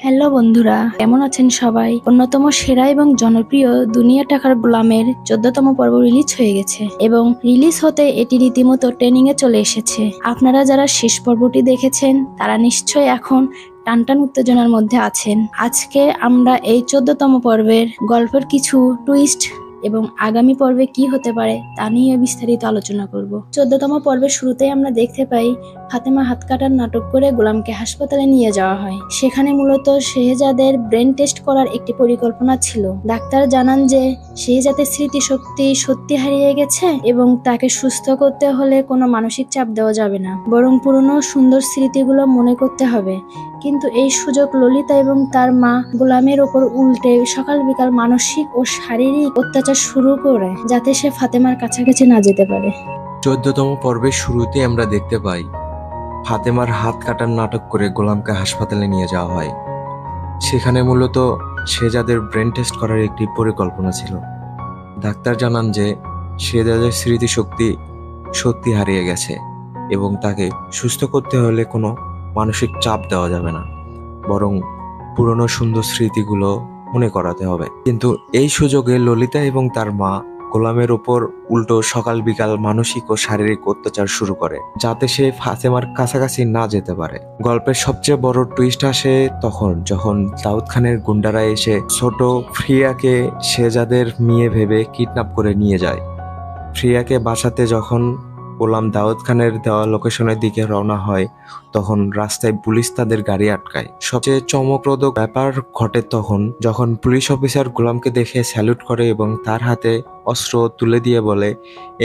Hello বন্ধুরা, কেমন আছেন সবাই? অন্যতম সেরা এবং জনপ্রিয় দুনিয়া টাকার গোলামের 14তম পর্ব রিলিজ হয়ে গেছে এবং রিলিজ হতে এটি রীতিমতো ট্রেনিং এ চলে এসেছে। আপনারা যারা শেষ পর্বটি দেখেছেন তারা নিশ্চয়ই এখন টানটান উত্তেজনার মধ্যে আছেন। আজকে আমরা এই 14তম পর্বের গল্পের কিছু টুইস্ট এবং আগামী পর্বে কি হতে পারে তা নিয়ে বিস্তারিত আলোচনা করব। 14তম পর্বের শুরুতেই আমরা দেখতে পাই ফাতেমা হাত কাটার নাটক করে গোলামকে হাসপাতালে নিয়ে যাওয়া হয়। সেখানে মূলত শেহজাদের ব্রেন টেস্ট করার একটি পরিকল্পনা ছিল। ডাক্তার জানান যে শেহজাদের স্মৃতিশক্তি সত্যি হারিয়ে গেছে এবং তাকে সুস্থ করতে হলে কোনো মানসিক চাপ দেওয়া যাবে না, বরং পুরনো সুন্দর স্মৃতিগুলো মনে করতে হবে। কিন্তু এই সুযোগ ললিতা এবং তার মা গোলামের ওপর উল্টে সকাল বিকাল মানসিক ও শারীরিক অত্যাচার শুরু করে, যাতে সে ফাতেমার কাছাকাছি না যেতে পারে। 14তম পর্বের শুরুতে আমরা দেখতে পাই ফাতেমার হাত কাটার নাটক করে গোলামকে হাসপাতালে নিয়ে যাওয়া হয়। সেখানে মূলত শেহজাদের ব্রেন টেস্ট করার একটি পরিকল্পনা ছিল। ডাক্তার জানান যে শেহজাদের স্মৃতিশক্তি সত্যি হারিয়ে গেছে এবং তাকে সুস্থ করতে হলে কোনো মানসিক চাপ দেওয়া যাবে না, বরং পুরনো সুন্দর স্মৃতিগুলো মনে করাতে হবে। কিন্তু এই সুযোগে ললিতা এবং তার মা গোলামের ওপর উল্টো সকাল বিকাল মানসিক ও শারীরিক অত্যাচার শুরু করে, যাতে সে ফাতেমার কাছাকাছি না যেতে পারে। গল্পের সবচেয়ে বড় টুইস্ট আসে তখন যখন দাউদ খানের গুন্ডারা এসে ছোট ফ্রিয়াকে শেহজাদের মেয়ে ভেবে কিডন্যাপ করে নিয়ে যায়। ফ্রিয়াকে বাঁচাতে যখন গোলাম দাউদ খানের দেওয়া লোকেশনের দিকে রওনা হয়, তখন রাস্তায় পুলিশ তাদের গাড়ি আটকায়। সবচেয়ে চমকপ্রদ ব্যাপার ঘটে তখন যখন পুলিশ অফিসার গোলামকে দেখে স্যালুট করে এবং তার হাতে অস্ত্র তুলে দিয়ে বলে,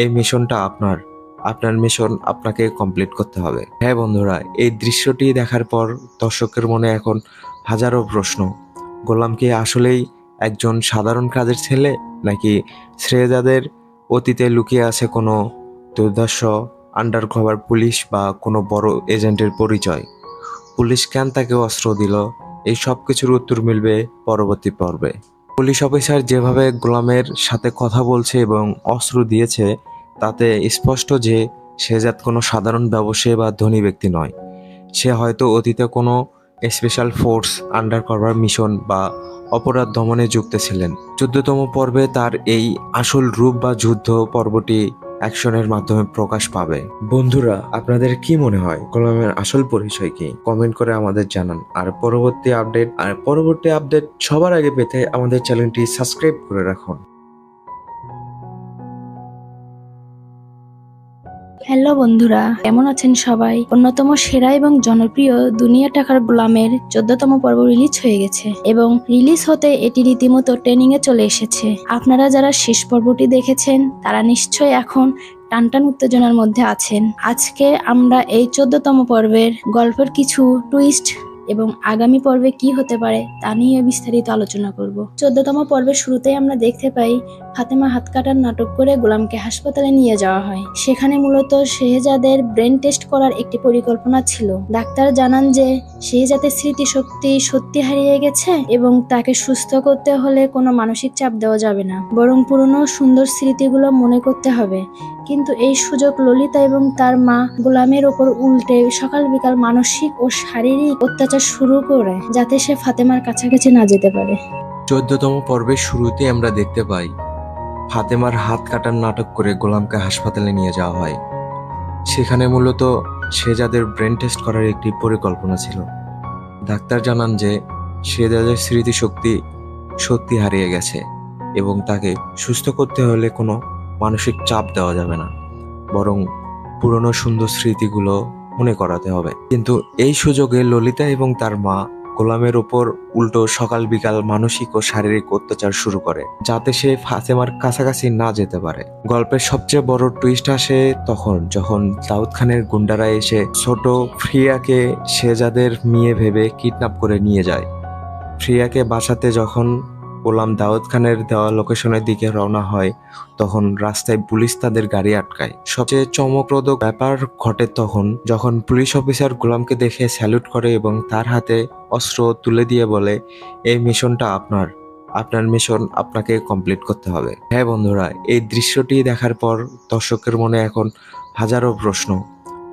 এই মিশনটা আপনার মিশন আপনাকে কমপ্লিট করতে হবে। হ্যাঁ বন্ধুরা, এই দৃশ্যটি দেখার পর দর্শকের মনে এখন হাজারো প্রশ্ন। গোলাম কি আসলেই একজন সাধারণ কাজের ছেলে, নাকি শেহজাদের অতীতে লুকিয়ে আছে কোনো দুর্ধর্ষ আন্ডারকভার পুলিশ বা কোনো বড় এজেন্টের পরিচয়? পুলিশ কেন তাকে অস্ত্র দিল? এই সব কিছুর উত্তর মিলবে পরবর্তী পর্বে। পুলিশ অফিসার যেভাবে গোলামের সাথে কথা বলছে এবং অস্ত্র দিয়েছে, তাতে স্পষ্ট যে শেহজাদ কোনো সাধারণ ব্যবসায়ী বা ধনী ব্যক্তি নয়। সে হয়তো অতীতে কোনো স্পেশাল ফোর্স, আন্ডারকভার মিশন বা অপরাধ দমনে যুক্ত ছিলেন। 14তম পর্বে তার এই আসল রূপ বা যুদ্ধ পর্বটি অ্যাকশনের মাধ্যমে প্রকাশ পাবে। বন্ধুরা, আপনাদের কি মনে হয় গোলামের আসল পরিচয় কি? কমেন্ট করে আমাদের জানান। আর পরবর্তী আপডেট সবার আগে পেতে আমাদের চ্যানেলটি সাবস্ক্রাইব করে রাখুন। হ্যালো বন্ধুরা, কেমন আছেন সবাই? অন্যতম সেরা এবং জনপ্রিয় দুনিয়া টাকার গোলামের 14তম পর্ব রিলিজ হয়ে গেছে এবং রিলিজ হতে এটি রীতিমতো ট্রেনিং এ চলে এসেছে। আপনারা যারা শেষ পর্বটি দেখেছেন তারা নিশ্চয়ই এখন টানটান উত্তেজনার মধ্যে আছেন। আজকে আমরা এই 14তম পর্বের গল্পের কিছু টুইস্ট এবং আগামী পর্বে কি হতে পারে তা নিয়ে বিস্তারিত আলোচনা করব। 14তম পর্বের শুরুতেই আমরা দেখতে পাই ফাতেমা হাত কাটার নাটক করে গোলামকে হাসপাতালে নিয়ে যাওয়া হয়। সেখানে মূলত শেহজাদের ব্রেন টেস্ট করার একটি পরিকল্পনা ছিল। ডাক্তার জানান যে শেহজাদের স্মৃতিশক্তি সত্যি হারিয়ে গেছে এবং তাকে সুস্থ করতে হলে কোনো মানসিক চাপ দেওয়া যাবে না, বরং পুরনো সুন্দর স্মৃতিগুলো মনে করতে হবে। কিন্তু এই সুযোগ ললিতা এবং তার মা গোলামের ওপর উল্টে সকাল বিকাল মানসিক ও শারীরিক অত্যাচার শুরু করে, যাতে সে ফাতেমার কাছাকাছি না যেতে পারে। 14তম পর্বের শুরুতে আমরা দেখতে পাই ফাতেমার হাত কাটার নাটক করে গোলামকে হাসপাতালে নিয়ে যাওয়া হয়। সেখানে মূলত শেহজাদের ব্রেন টেস্ট করার একটি পরিকল্পনা ছিল। ডাক্তার জানান যে শেহজাদের স্মৃতিশক্তি সত্যি হারিয়ে গেছে এবং তাকে সুস্থ করতে হলে কোনো মানসিক চাপ দেওয়া যাবে না, বরং পুরনো সুন্দর স্মৃতিগুলো মনে করাতে হবে। কিন্তু এই সুযোগে ললিতা এবং তার মা গোলামের ওপর উল্টো সকাল বিকাল মানসিক ও শারীরিক অত্যাচার শুরু করে, যাতে সে ফাতেমার কাছাকাছি না যেতে পারে। গল্পের সবচেয়ে বড় টুইস্ট আসে তখন যখন দাউদ খানের গুন্ডারা এসে ছোট ফ্রিয়াকে শেহজাদের মেয়ে ভেবে কিডন্যাপ করে নিয়ে যায়। ফ্রিয়াকে বাঁচাতে যখন গোলাম দাউদ খানের দেওয়া লোকেশনের দিকে রওনা হয়, তখন রাস্তায় পুলিশ তাদের গাড়ি আটকায়। সবচেয়ে চমকপ্রদ ব্যাপার ঘটে তখন যখন পুলিশ অফিসার গোলামকে দেখে স্যালুট করে এবং তার হাতে অস্ত্র তুলে দিয়ে বলে, এই মিশনটা আপনার মিশন আপনাকে কমপ্লিট করতে হবে। হ্যাঁ বন্ধুরা, এই দৃশ্যটি দেখার পর দর্শকের মনে এখন হাজারো প্রশ্ন।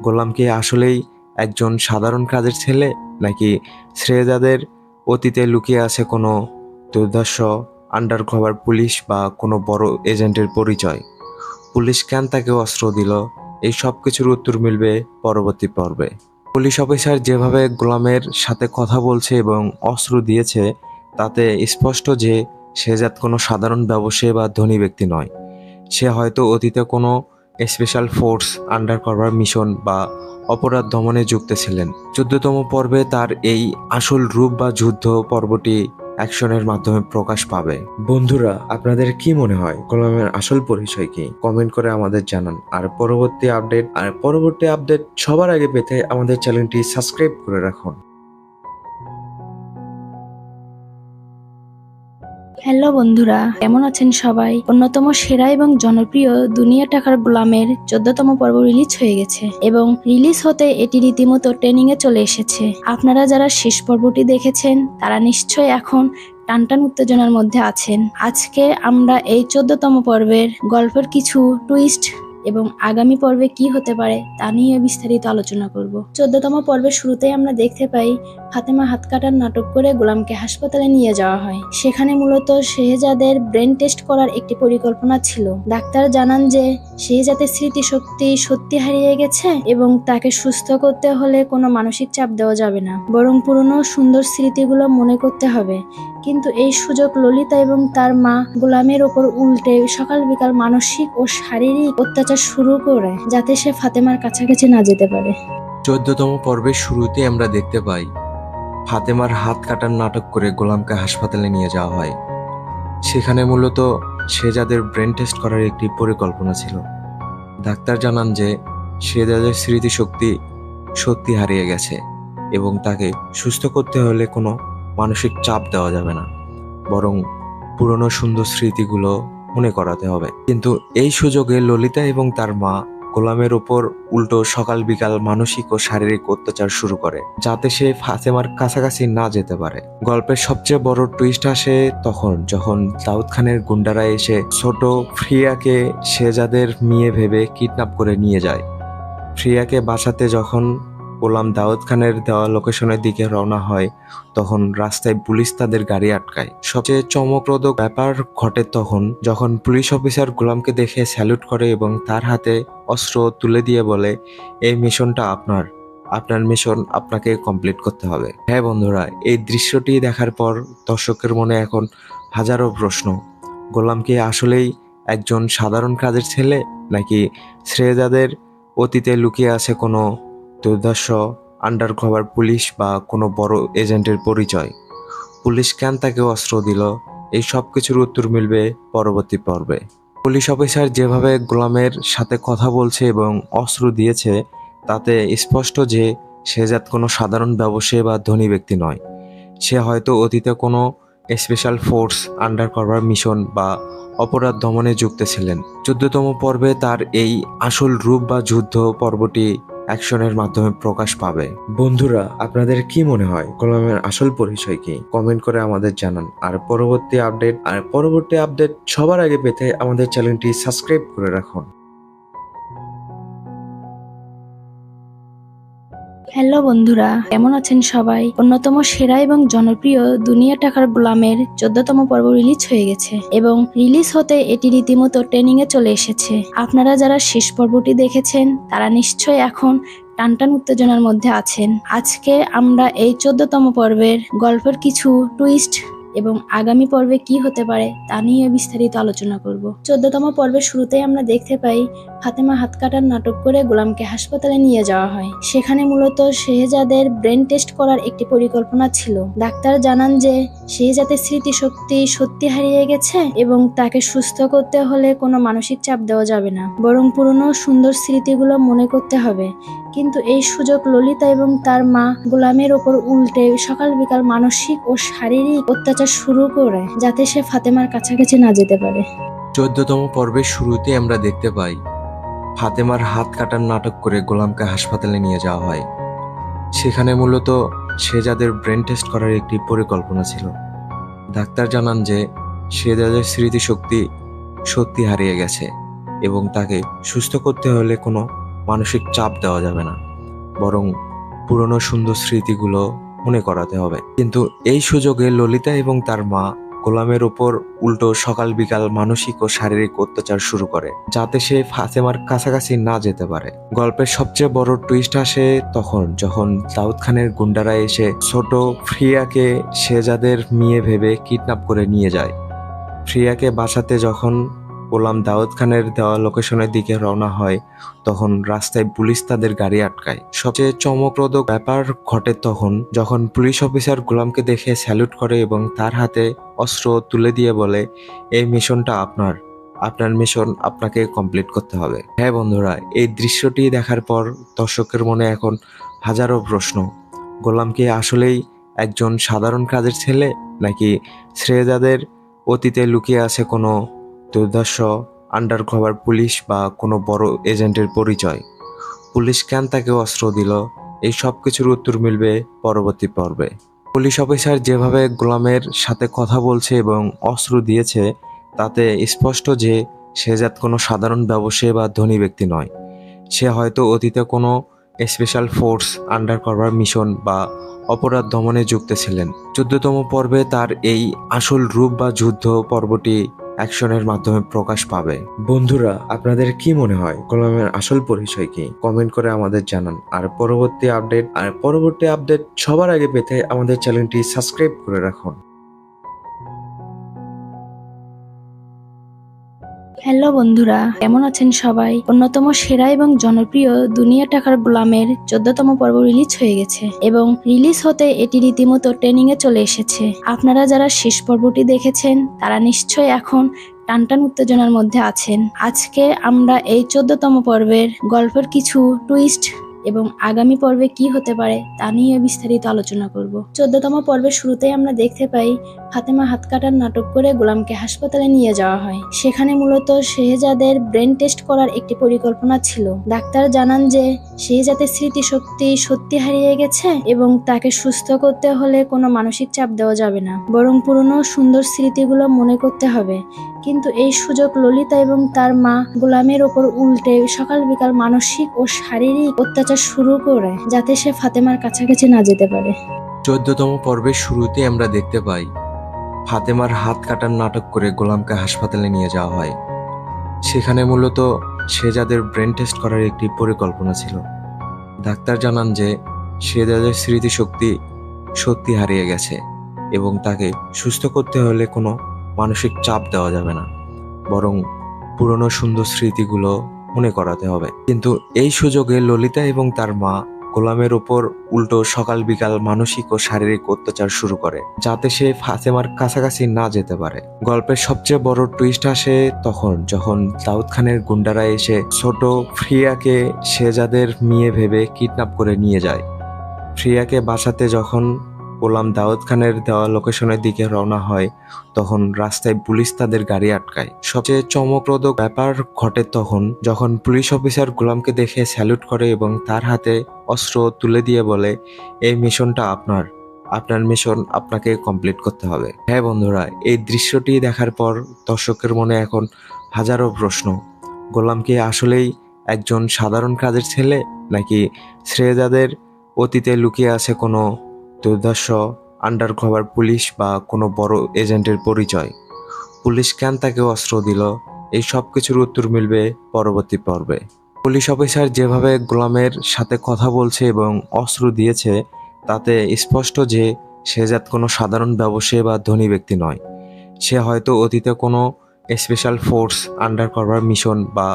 গোলাম কি আসলেই একজন সাধারণ কাজের ছেলে, নাকি শেহজাদের অতীতে লুকিয়ে আছে কোনো দুর্ধর্ষ আন্ডারকভার পুলিশ বা কোনো বড় এজেন্টের পরিচয়। পুলিশ কেন তাকে অস্ত্র দিল, এই সব কিছুর উত্তর মিলবে পরবর্তী পর্বে। পুলিশ অফিসার যেভাবে গোলামের সাথে কথা বলছে এবং অস্ত্র দিয়েছে তাতে স্পষ্ট যে সে জাত কোনো সাধারণ ব্যবসায়ী বা ধনী ব্যক্তি নয়। সে হয়তো অতীতে কোনো স্পেশাল ফোর্স, আন্ডারকভার মিশন বা অপরাধ দমনে যুক্ত ছিলেন। 14তম পর্বে তার এই আসল রূপ বা যুদ্ধ পর্বটি অ্যাকশনের মাধ্যমে প্রকাশ পাবে। বন্ধুরা, আপনাদের কি মনে হয় গোলামের আসল পরিচয় কি? কমেন্ট করে আমাদের জানান। আর পরবর্তী আপডেট সবার আগে পেতে আমাদের চ্যানেলটি সাবস্ক্রাইব করে রাখুন। হ্যালো বন্ধুরা, কেমন আছেন সবাই? অন্যতম সেরা এবং জনপ্রিয় দুনিয়া টাকার গোলামের 14তম পর্ব রিলিজ হয়ে গেছে এবং রিলিজ হতে এটি রীতিমতো ট্রেনিং এ চলে এসেছে। আপনারা যারা শেষ পর্বটি দেখেছেন তারা নিশ্চয়ই এখন টানটান উত্তেজনার মধ্যে আছেন। আজকে আমরা এই 14তম পর্বের গল্পের কিছু টুইস্ট এবং আগামী পর্বে কি হতে পারে তা নিয়ে বিস্তারিত আলোচনা করব। 14তম পর্বের শুরুতেই আমরা দেখতে পাই ফাতেমা হাত কাটার নাটক করে গোলামকে হাসপাতালে নিয়ে যাওয়া হয়। সেখানে মূলত শেহজাদের ব্রেন টেস্ট করার একটি পরিকল্পনা ছিল। ডাক্তার জানান যে শেহজাদের স্মৃতিশক্তি সত্যি হারিয়ে গেছে এবং তাকে সুস্থ করতে হলে কোনো মানসিক চাপ দেওয়া যাবে না, বরং পুরনো সুন্দর স্মৃতিগুলো মনে করতে হবে। কিন্তু এই সুযোগ ললিতা এবং তার মা গোলামের ওপর উল্টে সকাল বিকাল মানসিক ও শারীরিক অত্যাচার শুরু করে যাতে সে ফাতেমার কাছাকাছি না যেতে পারে। 14তম পর্বের শুরুতে আমরা দেখতে পাই ফাতেমার হাত কাটার নাটক করে গোলামকে হাসপাতালে নিয়ে যাওয়া হয়। সেখানে মূলত শেহজাদের ব্রেন টেস্ট করার একটি পরিকল্পনা ছিল। ডাক্তার জানান যে শেহজাদের স্মৃতিশক্তি সত্যি হারিয়ে গেছে এবং তাকে সুস্থ করতে হলে কোনো মানসিক চাপ দেওয়া যাবে না, বরং পুরনো সুন্দর স্মৃতিগুলো মনে করাতে হবে। কিন্তু এই সুযোগে ললিতা এবং তার মা গোলামের ওপর উল্টো সকাল বিকাল মানসিক ও শারীরিক অত্যাচার শুরু করে যাতে সে ফাতেমার কাছাকাছি না যেতে পারে। গল্পের সবচেয়ে বড় টুইস্ট আসে তখন যখন দাউদ খানের গুন্ডারা এসে ছোট ফ্রিয়াকে শেহজাদের মেয়ে ভেবে কিডন্যাপ করে নিয়ে যায়। ফ্রিয়াকে বাঁচাতে যখন গোলাম দাউদ খানের দেওয়া লোকেশনের দিকে রওনা হয় তখন রাস্তায় পুলিশ তাদের গাড়ি আটকায়। সবচেয়ে চমকপ্রদ ব্যাপার ঘটে তখন যখন পুলিশ অফিসার গোলামকে দেখে স্যালুট করে এবং তার হাতে অস্ত্র তুলে দিয়ে বলে, এই মিশনটা আপনার মিশন আপনাকে কমপ্লিট করতে হবে। হ্যাঁ বন্ধুরা, এই দৃশ্যটি দেখার পর দর্শকের মনে এখন হাজারো প্রশ্ন। গোলাম কি আসলেই একজন সাধারণ কাজের ছেলে, নাকি শেহজাদের অতীতে লুকিয়ে আছে কোনো দুর্ধর্ষ আন্ডারকভার পুলিশ বা কোনো বড় এজেন্টের পরিচয়? পুলিশ কেন তাকে অস্ত্র দিল, এই সব কিছুর উত্তর মিলবে পরবর্তী পর্বে। পুলিশ অফিসার যেভাবে গোলামের সাথে কথা বলছে এবং অস্ত্র দিয়েছে তাতে স্পষ্ট যে শেহজাদ কোনো সাধারণ ব্যবসায়ী বা ধনী ব্যক্তি নয়। সে হয়তো অতীতে কোনো স্পেশাল ফোর্স, আন্ডারকভার মিশন বা অপরাধ দমনে যুক্ত ছিলেন। 14তম পর্বে তার এই আসল রূপ বা যুদ্ধ পর্বটি অ্যাকশনের মাধ্যমে প্রকাশ পাবে। বন্ধুরা, আপনাদের কি মনে হয় গোলামের আসল পরিচয় কি? কমেন্ট করে আমাদের জানান। আর পরবর্তী আপডেট সবার আগে পেতে আমাদের চ্যানেলটি সাবস্ক্রাইব করে রাখুন। হ্যালো বন্ধুরা, কেমন আছেন সবাই? অন্যতম সেরা এবং জনপ্রিয় দুনিয়া টাকার গোলামের 14তম পর্ব রিলিজ হয়ে গেছে এবং রিলিজ হতে এটি রীতিমতো ট্রেনিং এ চলে এসেছে। আপনারা যারা শেষ পর্বটি দেখেছেন তারা নিশ্চয়ই এখন টানটান উত্তেজনার মধ্যে আছেন। আজকে আমরা এই 14তম পর্বের গল্পের কিছু টুইস্ট এবং আগামী পর্বে কি হতে পারে তা নিয়ে বিস্তারিত আলোচনা করব। 14তম পর্বের শুরুতেই আমরা দেখতে পাই ফাতেমা হাত কাটার নাটক করে গোলামকে হাসপাতালে নিয়ে যাওয়া হয়। সেখানে মূলত শেহজাদের ব্রেন টেস্ট করার একটি পরিকল্পনা ছিল। ডাক্তার জানান যে শেহজাদের স্মৃতিশক্তি সত্যি হারিয়ে গেছে এবং তাকে সুস্থ করতে হলে কোনো মানসিক চাপ দেওয়া যাবে না, বরং পুরনো সুন্দর স্মৃতিগুলো মনে করতে হবে। কিন্তু এই সুযোগ ললিতা এবং তার মা গোলামের ওপর উল্টে সকাল বিকাল মানসিক ও শারীরিক অত্যাচার শুরু করে যাতে সে ফাতেমার কাছাকাছি না যেতে পারে। 14তম পর্বের শুরুতে আমরা দেখতে পাই ফাতেমার হাত কাটার নাটক করে গোলামকে হাসপাতালে নিয়ে যাওয়া হয়। সেখানে মূলত শেহজাদের ব্রেন টেস্ট করার একটি পরিকল্পনা ছিল। ডাক্তার জানান যে শেহজাদের স্মৃতিশক্তি সত্যি হারিয়ে গেছে এবং তাকে সুস্থ করতে হলে কোনো মানসিক চাপ দেওয়া যাবে না, বরং পুরনো সুন্দর স্মৃতিগুলো মনে করাতে হবে। কিন্তু এই সুযোগে ললিতা এবং তার মা গোলামের উপর উল্টো সকাল বিকাল মানসিক ও শারীরিক অত্যাচার শুরু করে, যাতে সে ফাতেমার কাছাকাছি না যেতে পারে। গল্পের সবচেয়ে বড় টুইস্ট আসে তখন যখন দাউদ খানের গুন্ডারা এসে ছোট ফ্রিয়াকে শেহজাদের মেয়ে ভেবে কিডন্যাপ করে নিয়ে যায়। ফ্রিয়াকে বাঁচাতে যখন গোলাম দাউদ খানের দেওয়া লোকেশনের দিকে রওনা হয়, তখন রাস্তায় পুলিশ তাদের গাড়ি আটকায়। সবচেয়ে চমকপ্রদ ব্যাপার ঘটে তখন যখন পুলিশ অফিসার গোলামকে দেখে স্যালুট করে এবং তার হাতে অস্ত্র তুলে দিয়ে বলে, এই মিশনটা আপনার, আপনার মিশন আপনাকে কমপ্লিট করতে হবে। হ্যাঁ বন্ধুরা, এই দৃশ্যটি দেখার পর দর্শকের মনে এখন হাজারো প্রশ্ন। গোলাম কি আসলেই একজন সাধারণ কাজের ছেলে, নাকি শেহজাদের অতীতে লুকিয়ে আছে কোনো দুর্ধর্ষ আন্ডারকভার পুলিশ বা কোনো বড় এজেন্টের পরিচয়? পুলিশ কেন তাকে অস্ত্র দিল? এই সব কিছুর উত্তর মিলবে পরবর্তী পর্বে। পুলিশ অফিসার যেভাবে গোলামের সাথে কথা বলছে এবং অস্ত্র দিয়েছে, তাতে স্পষ্ট যে শেহজাদ কোনো সাধারণ ব্যবসায়ী বা ধনী ব্যক্তি নয়। সে হয়তো অতীতে কোনো স্পেশাল ফোর্স, আন্ডারকভার মিশন বা অপরাধ দমনে যুক্ত ছিলেন। 14তম পর্বে তার এই আসল রূপ বা যুদ্ধ পর্বটি অ্যাকশনের মাধ্যমে প্রকাশ পাবে। বন্ধুরা, আপনাদের কি মনে হয় গোলামের আসল পরিচয় কি? কমেন্ট করে আমাদের জানান। আর পরবর্তী আপডেট সবার আগে পেতে আমাদের চ্যানেলটি সাবস্ক্রাইব করে রাখুন। হ্যালো বন্ধুরা, কেমন আছেন সবাই? অন্যতম সেরা এবং জনপ্রিয় দুনিয়া টাকার গোলামের 14তম পর্ব রিলিজ হয়ে গেছে এবং রিলিজ হতে এটি রীতিমতো ট্রেনিং এ চলে এসেছে। আপনারা যারা শেষ পর্বটি দেখেছেন তারা নিশ্চয়ই এখন টানটান উত্তেজনার মধ্যে আছেন। আজকে আমরা এই 14তম পর্বের গল্পের কিছু টুইস্ট এবং আগামী পর্বে কি হতে পারে তা নিয়ে বিস্তারিত আলোচনা করব। 14তম পর্বের শুরুতেই আমরা দেখতে পাই ফাতেমা হাত কাটার নাটক করে গোলামকে হাসপাতালে নিয়ে যাওয়া হয়। সেখানে মূলত শেহজাদের ব্রেন টেস্ট করার একটি পরিকল্পনা ছিল। ডাক্তার জানান যে শেহজাদের স্মৃতিশক্তি সত্যি হারিয়ে গেছে এবং তাকে সুস্থ করতে হলে কোনো মানসিক চাপ দেওয়া যাবে না, বরং পুরনো সুন্দর স্মৃতিগুলো মনে করতে হবে। কিন্তু এই সুযোগ ললিতা এবং তার মা গোলামের ওপর উল্টে সকাল বিকাল মানসিক ও শারীরিক অত্যাচার শুরু করে, যাতে সে ফাতেমার কাছাকাছি না যেতে পারে। 14তম পর্বের শুরুতে আমরা দেখতে পাই ফাতেমার হাত কাটার নাটক করে গোলামকে হাসপাতালে নিয়ে যাওয়া হয়। সেখানে মূলত শেহজাদের ব্রেন টেস্ট করার একটি পরিকল্পনা ছিল। ডাক্তার জানান যে শেহজাদের স্মৃতিশক্তি সত্যি হারিয়ে গেছে এবং তাকে সুস্থ করতে হলে কোনো মানসিক চাপ দেওয়া যাবে না, বরং পুরনো সুন্দর স্মৃতিগুলো মনে করাতে হবে। কিন্তু এই সুযোগে ললিতা এবং তার মা গোলামের উপর উল্টো সকাল বিকাল মানসিক ও শারীরিক অত্যাচার শুরু করে, যাতে সে ফাতেমার কাছাকাছি না যেতে পারে। গল্পের সবচেয়ে বড় টুইস্ট আসে তখন যখন দাউদ খানের গুন্ডারা এসে ছোট ফ্রিয়াকে শেহজাদের মেয়ে ভেবে কিডন্যাপ করে নিয়ে যায়। ফ্রিয়াকে বাঁচাতে যখন গোলাম দাউদ খানের দেওয়া লোকেশনের দিকে রওনা হয়, তখন রাস্তায় পুলিশ তাদের গাড়ি আটকায়। সবচেয়ে চমকপ্রদ ব্যাপার ঘটে তখন যখন পুলিশ অফিসার গোলামকে দেখে স্যালুট করে এবং তার হাতে অস্ত্র তুলে দিয়ে বলে, এই মিশনটা আপনার, আপনার মিশন আপনাকে কমপ্লিট করতে হবে। হ্যাঁ বন্ধুরা, এই দৃশ্যটি দেখার পর দর্শকের মনে এখন হাজারো প্রশ্ন। গোলাম কি আসলেই একজন সাধারণ কাজের ছেলে, নাকি শেহজাদের অতীতে লুকিয়ে আছে কোনো দুর্ধর্ষ আন্ডারকভার পুলিশ বা কোনো বড় এজেন্টের পরিচয়? পুলিশ কেন তাকে অস্ত্র দিল? এই সব কিছুর উত্তর মিলবে পরবর্তী পর্বে। পুলিশ অফিসার যেভাবে গোলামের সাথে কথা বলছে এবং অস্ত্র দিয়েছে, তাতে স্পষ্ট যে শেহজাদ কোনো সাধারণ ব্যবসায়ী বা ধনী ব্যক্তি নয়। সে হয়তো অতীতে কোনো স্পেশাল ফোর্স, আন্ডারকভার মিশন বা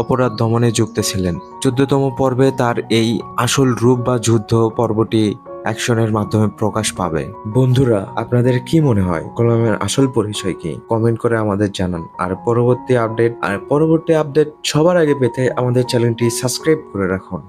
অপরাধ দমনে যুক্ত ছিলেন। 14তম পর্বে তার এই আসল রূপ বা যুদ্ধ পর্বটি অ্যাকশনের মাধ্যমে প্রকাশ পাবে। বন্ধুরা, আপনাদের কি মনে হয় গোলামের আসল পরিচয় কি? কমেন্ট করে আমাদের জানান। আর পরবর্তী আপডেট সবার আগে পেতে আমাদের চ্যানেলটি সাবস্ক্রাইব করে রাখুন।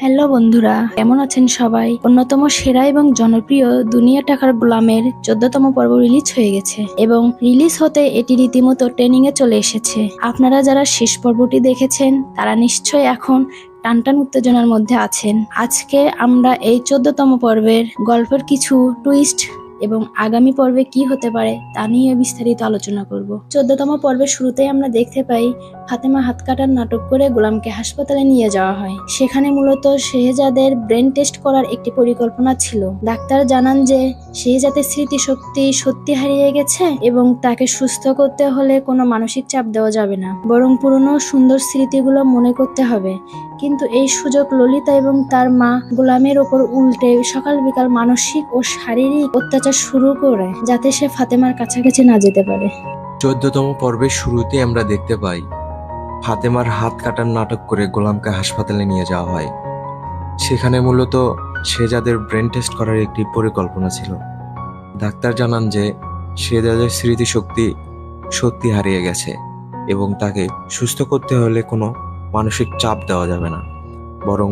হ্যালো বন্ধুরা, কেমন আছেন সবাই? অন্যতম সেরা এবং জনপ্রিয় দুনিয়া টাকার গোলামের 14তম পর্ব রিলিজ হয়ে গেছে এবং রিলিজ হতে এটি রীতিমতো ট্রেনিং এ চলে এসেছে। আপনারা যারা শেষ পর্বটি দেখেছেন তারা নিশ্চয়ই এখন টানটান উত্তেজনার মধ্যে আছেন। আজকে আমরা এই 14তম পর্বের গল্পের কিছু টুইস্ট এবং আগামী পর্বে কি হতে পারে তা নিয়ে বিস্তারিত আলোচনা করব। 14তম পর্বের শুরুতেই আমরা দেখতে পাই ফাতেমা হাত কাটার নাটক করে গোলামকে হাসপাতালে নিয়ে যাওয়া হয়। সেখানে মূলত শেহজাদের ব্রেন টেস্ট করার একটি পরিকল্পনা ছিল। ডাক্তার জানান যে শেহজাদের স্মৃতিশক্তি সত্যি হারিয়ে গেছে এবং তাকে সুস্থ করতে হলে কোনো মানসিক চাপ দেওয়া যাবে না, বরং পুরনো সুন্দর স্মৃতিগুলো মনে করতে হবে। কিন্তু এই সুযোগ ললিতা এবং তার মা গোলামের ওপর উল্টে সকাল বিকাল মানসিক ও শারীরিক অত্যাচার শুরু করে, যাতে সে ফাতেমার কাছাকাছি না যেতে পারে। 14তম পর্বের শুরুতে আমরা দেখতে পাই ফাতেমার হাত কাটার নাটক করে গোলামকে হাসপাতালে নিয়ে যাওয়া হয়। সেখানে মূলত শেহজাদের ব্রেন টেস্ট করার একটি পরিকল্পনা ছিল। ডাক্তার জানান যে শেহজাদের স্মৃতিশক্তি সত্যি হারিয়ে গেছে এবং তাকে সুস্থ করতে হলে কোনো মানসিক চাপ দেওয়া যাবে না, বরং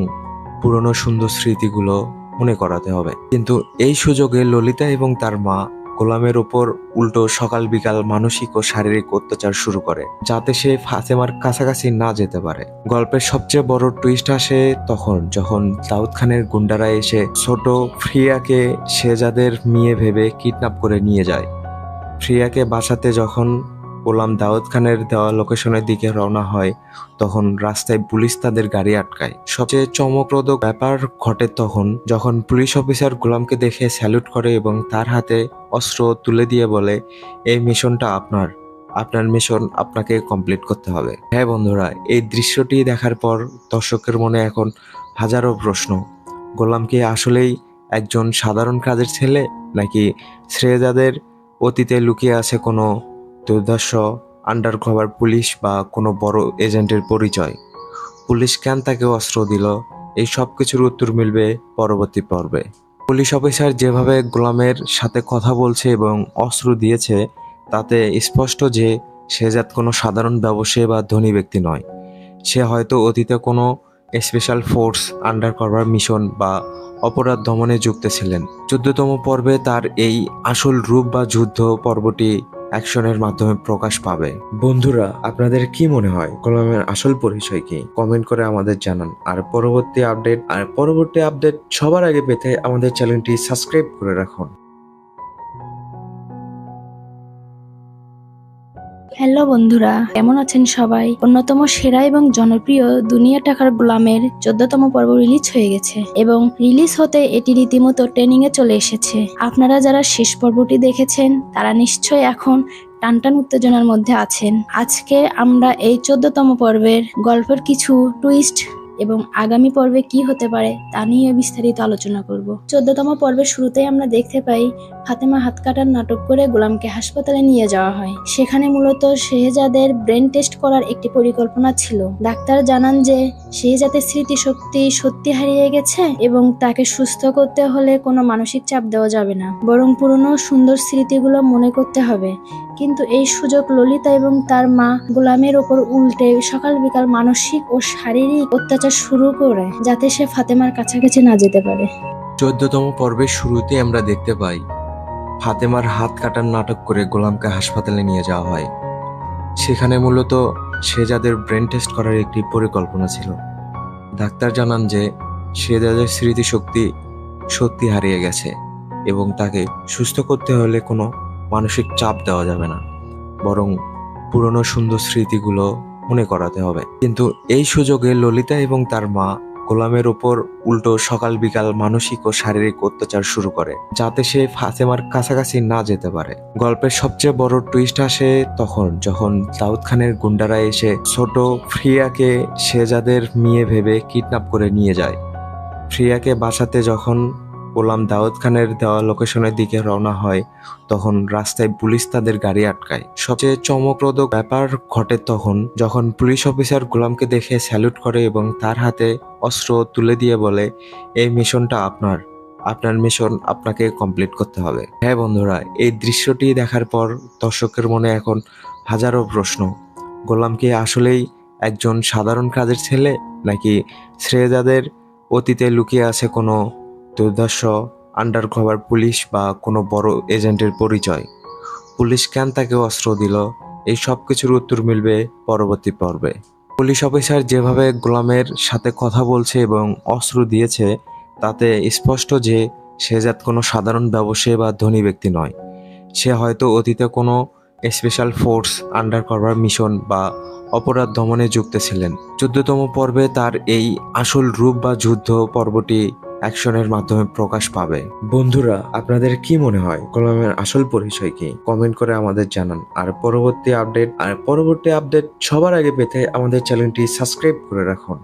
পুরনো সুন্দর স্মৃতিগুলো মনে করাতে হবে। কিন্তু এই সুযোগে ললিতা এবং তার মা গোলামের ওপর উল্টো সকাল বিকাল মানসিক ও শারীরিক অত্যাচার শুরু করে, যাতে সে ফাতেমার কাছাকাছি না যেতে পারে। গল্পের সবচেয়ে বড় টুইস্ট আসে তখন যখন দাউদ খানের গুন্ডারা এসে ছোট ফ্রিয়াকে শেহজাদের মেয়ে ভেবে কিডন্যাপ করে নিয়ে যায়। ফ্রিয়াকে বাঁচাতে যখন গোলাম দাউদ খানের দেওয়া লোকেশনের দিকে রওনা হয়, তখন রাস্তায় পুলিশ তাদের গাড়ি আটকায়। সবচেয়ে চমকপ্রদ ব্যাপার ঘটে তখন যখন পুলিশ অফিসার গোলামকে দেখে স্যালুট করে এবং তার হাতে অস্ত্র তুলে দিয়ে বলে, এই মিশনটা আপনার মিশন আপনাকে কমপ্লিট করতে হবে। হ্যাঁ বন্ধুরা, এই দৃশ্যটি দেখার পর দর্শকের মনে এখন হাজারো প্রশ্ন। গোলাম কি আসলেই একজন সাধারণ কাজের ছেলে, নাকি শেহজাদের অতীতে লুকিয়ে আছে কোনো দুর্ধর্ষ আন্ডারকভার পুলিশ বা কোনো বড় এজেন্টের পরিচয়? পুলিশ কেন তাকে অস্ত্র দিল? এই সব কিছুর উত্তর মিলবে পরবর্তী পর্বে। পুলিশ অফিসার যেভাবে গোলামের সাথে কথা বলছে এবং অস্ত্র দিয়েছে, তাতে স্পষ্ট যে শেহজাদ কোনো সাধারণ ব্যবসায়ী বা ধনী ব্যক্তি নয়। সে হয়তো অতীতে কোনো স্পেশাল ফোর্স, আন্ডারকভার মিশন বা অপরাধ দমনে যুক্ত ছিলেন। 14তম পর্বে তার এই আসল রূপ বা যুদ্ধ পর্বটি অ্যাকশনের মাধ্যমে প্রকাশ পাবে। বন্ধুরা, আপনাদের কি মনে হয় গোলামের আসল পরিচয় কি? কমেন্ট করে আমাদের জানান। আর পরবর্তী আপডেট সবার আগে পেতে আমাদের চ্যানেলটি সাবস্ক্রাইব করে রাখুন। হ্যালো বন্ধুরা, কেমন আছেন সবাই? অন্যতম সেরা এবং জনপ্রিয় দুনিয়া টাকার গোলামের 14তম পর্ব রিলিজ হয়ে গেছে এবং রিলিজ হতে এটি রীতিমতো ট্রেনিং এ চলে এসেছে। আপনারা যারা শেষ পর্বটি দেখেছেন তারা নিশ্চয়ই এখন টানটান উত্তেজনার মধ্যে আছেন। আজকে আমরা এই 14তম পর্বের গল্পের কিছু টুইস্ট এবং আগামী পর্বে কি হতে পারে তা নিয়ে বিস্তারিত আলোচনা করব। 14তম পর্বের শুরুতেই আমরা দেখতে পাই ফাতেমা হাত কাটার নাটক করে গোলামকে হাসপাতালে নিয়ে যাওয়া হয়। সেখানে মূলত শেহজাদের ব্রেন টেস্ট করার একটি পরিকল্পনা ছিল। ডাক্তার জানান যে শেহজাদের স্মৃতিশক্তি সত্যি হারিয়ে গেছে এবং তাকে সুস্থ করতে হলে কোনো মানসিক চাপ দেওয়া যাবে না, বরং পুরনো সুন্দর স্মৃতিগুলো মনে করতে হবে। কিন্তু এই সুযোগ ললিতা এবং তার মা গোলামের ওপর উল্টে সকাল বিকাল মানসিক ও শারীরিক অত্যাচার শুরু করে, যাতে সে ফাতেমার কাছাকাছি না যেতে পারে। 14তম পর্বের শুরুতে আমরা দেখতে পাই ফাতেমার হাত কাটার নাটক করে গোলামকে হাসপাতালে নিয়ে যাওয়া হয়। সেখানে মূলত শেহজাদের ব্রেন টেস্ট করার একটি পরিকল্পনা ছিল। ডাক্তার জানান যে শেহজাদের স্মৃতিশক্তি সত্যি হারিয়ে গেছে এবং তাকে সুস্থ করতে হলে কোনো মানসিক চাপ দেওয়া যাবে না, বরং পুরনো সুন্দর স্মৃতিগুলো মনে করাতে হবে। কিন্তু এই সুযোগে ললিতা এবং তার মা গোলামের ওপর উল্টো সকাল বিকাল মানসিক ও শারীরিক অত্যাচার শুরু করে, যাতে সে ফাতেমার কাছাকাছি না যেতে পারে। গল্পের সবচেয়ে বড় টুইস্ট আসে তখন যখন দাউদ খানের গুন্ডারা এসে ছোট ফ্রিয়াকে শেহজাদের মেয়ে ভেবে কিডন্যাপ করে নিয়ে যায়। ফ্রিয়াকে বাঁচাতে যখন গোলাম দাউদ খানের দেওয়া লোকেশনের দিকে রওনা হয়, তখন রাস্তায় পুলিশ তাদের গাড়ি আটকায়। সবচেয়ে চমকপ্রদ ব্যাপার ঘটে তখন যখন পুলিশ অফিসার গোলামকে দেখে স্যালুট করে এবং তার হাতে অস্ত্র তুলে দিয়ে বলে, এই মিশনটা আপনার মিশন আপনাকে কমপ্লিট করতে হবে। হ্যাঁ বন্ধুরা, এই দৃশ্যটি দেখার পর দর্শকের মনে এখন হাজারো প্রশ্ন। গোলাম কি আসলেই একজন সাধারণ কাজের ছেলে, নাকি শেহজাদের অতীতে লুকিয়ে আছে কোনো দুর্ধর্ষ আন্ডারকভার পুলিশ বা কোনো বড় এজেন্টের পরিচয়? পুলিশ কেন তাকে অস্ত্র দিল? এই সব কিছুর উত্তর মিলবে পরবর্তী পর্বে। পুলিশ অফিসার যেভাবে গোলামের সাথে কথা বলছে এবং অস্ত্র দিয়েছে, তাতে স্পষ্ট যে শেহজাদ কোনো সাধারণ ব্যবসায়ী বা ধনী ব্যক্তি নয়। সে হয়তো অতীতে কোনো special force under cover mission বা অপরাধ দমনে যুক্ত ছিলেন। 14তম পর্বে তার এই আসল রূপ বা যুদ্ধ পর্বটি অ্যাকশনের মাধ্যমে প্রকাশ পাবে। বন্ধুরা, আপনাদের কি মনে হয় গোলামের আসল পরিচয় কি? কমেন্ট করে আমাদের জানান। আর পরবর্তী আপডেট সবার আগে পেতে আমাদের চ্যানেলটি সাবস্ক্রাইব করে রাখুন।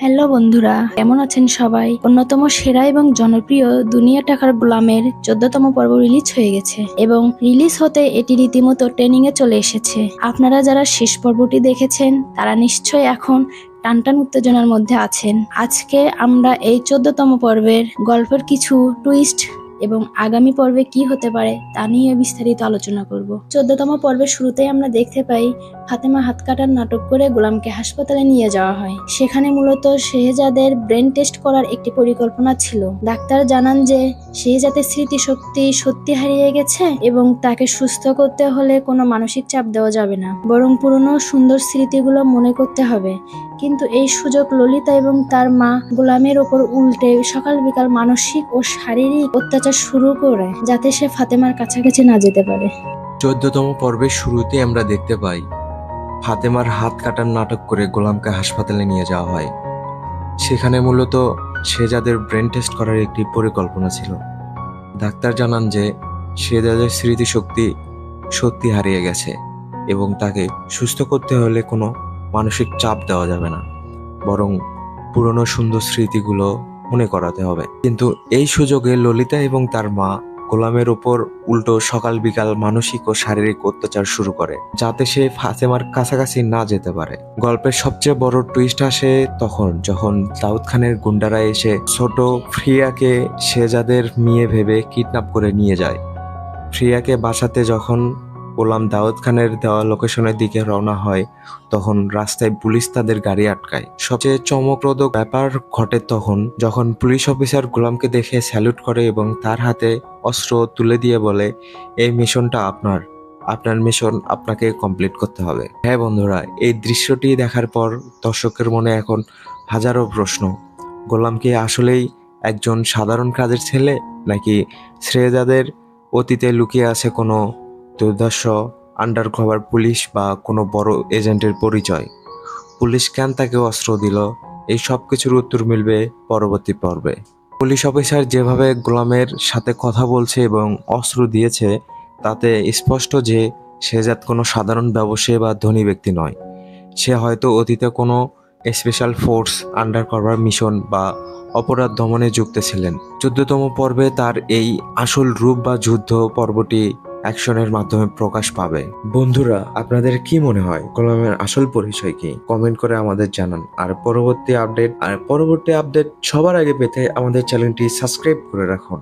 হ্যালো বন্ধুরা, কেমন আছেন সবাই? অন্যতম সেরা এবং জনপ্রিয় দুনিয়া টাকার গোলামের 14তম পর্ব রিলিজ হয়ে গেছে এবং রিলিজ হতে এটি রীতিমতো ট্রেনিং এ চলে এসেছে। আপনারা যারা শেষ পর্বটি দেখেছেন তারা নিশ্চয়ই এখন টানটান উত্তেজনার মধ্যে আছেন। আজকে আমরা এই 14তম পর্বের গল্পের কিছু টুইস্ট এবং আগামী পর্বে কি হতে পারে তা নিয়ে বিস্তারিত আলোচনা করব। 14তম পর্বের শুরুতেই আমরা দেখতে পাই ফাতেমা হাত কাটার নাটক করে গোলামকে হাসপাতালে নিয়ে যাওয়া হয়। সেখানে মূলত শেহজাদের ব্রেন টেস্ট করার একটি পরিকল্পনা ছিল। ডাক্তার জানান যে শেহজাদের স্মৃতিশক্তি সত্যি হারিয়ে গেছে এবং তাকে সুস্থ করতে হলে কোনো মানসিক চাপ দেওয়া যাবে না, বরং পুরনো সুন্দর স্মৃতিগুলো মনে করতে হবে। কিন্তু এই সুযোগ ললিতা এবং তার মা গোলামের ওপর উল্টে সকাল বিকাল মানসিক ও শারীরিক অত্যাচার শুরু করে, যাতে সে ফাতেমার কাছাকাছি না যেতে পারে। 14তম পর্বের শুরুতে আমরা দেখতে পাই ফাতেমার হাত কাটার নাটক করে গোলামকে হাসপাতালে নিয়ে যাওয়া হয়। সেখানে মূলত শেহজাদের ব্রেন টেস্ট করার একটি পরিকল্পনা ছিল। ডাক্তার জানান যে শেহজাদের স্মৃতিশক্তি সত্যি হারিয়ে গেছে এবং তাকে সুস্থ করতে হলে কোনো মানসিক চাপ দেওয়া যাবে না, বরং পুরনো সুন্দর স্মৃতিগুলো মনে করাতে হবে। কিন্তু এই সুযোগে ললিতা এবং তার মা গোলামের উপর উল্টো সকাল বিকাল মানসিক ও শারীরিক অত্যাচার শুরু করে, যাতে সে ফাতেমার কাছাকাছি না যেতে পারে। গল্পের সবচেয়ে বড় টুইস্ট আসে তখন যখন দাউদ খানের গুন্ডারা এসে ছোট ফ্রিয়াকে শেহজাদের মেয়ে ভেবে কিডন্যাপ করে নিয়ে যায়। ফ্রিয়াকে বাঁচাতে যখন গোলাম দাউদ খানের দেওয়া লোকেশনের দিকে রওনা হয়, তখন রাস্তায় পুলিশ তাদের গাড়ি আটকায়। সবচেয়ে চমকপ্রদ ব্যাপার ঘটে তখন যখন পুলিশ অফিসার গোলামকে দেখে স্যালুট করে এবং তার হাতে অস্ত্র তুলে দিয়ে বলে, এই মিশনটা আপনার মিশন আপনাকে কমপ্লিট করতে হবে। হ্যাঁ বন্ধুরা, এই দৃশ্যটি দেখার পর দর্শকের মনে এখন হাজারো প্রশ্ন। গোলাম কি আসলেই একজন সাধারণ কাজের ছেলে, নাকি শেহজাদের অতীতে লুকিয়ে আছে কোনো দুর্ধর্ষ আন্ডার কভার পুলিশ বা কোনো বড় এজেন্টের পরিচয়? পুলিশ কেন তাকে অস্ত্র দিল? এই সব কিছুর উত্তর মিলবে পরবর্তী পর্বে। পুলিশ অফিসার যেভাবে গোলামের সাথে কথা বলছে এবং অস্ত্র দিয়েছে, তাতে স্পষ্ট যে শেহজাদ কোনো সাধারণ ব্যবসায়ী বা ধনী ব্যক্তি নয়। সে হয়তো অতীতে কোনো special force under cover mission বা অপরাধ দমনে যুক্ত ছিলেন। 14তম পর্বে তার এই আসল রূপ বা যুদ্ধ পর্বটি অ্যাকশনের মাধ্যমে প্রকাশ পাবে। বন্ধুরা, আপনাদের কি মনে হয় গোলামের আসল পরিচয় কি? কমেন্ট করে আমাদের জানান। আর পরবর্তী আপডেট সবার আগে পেতে আমাদের চ্যানেলটি সাবস্ক্রাইব করে রাখুন।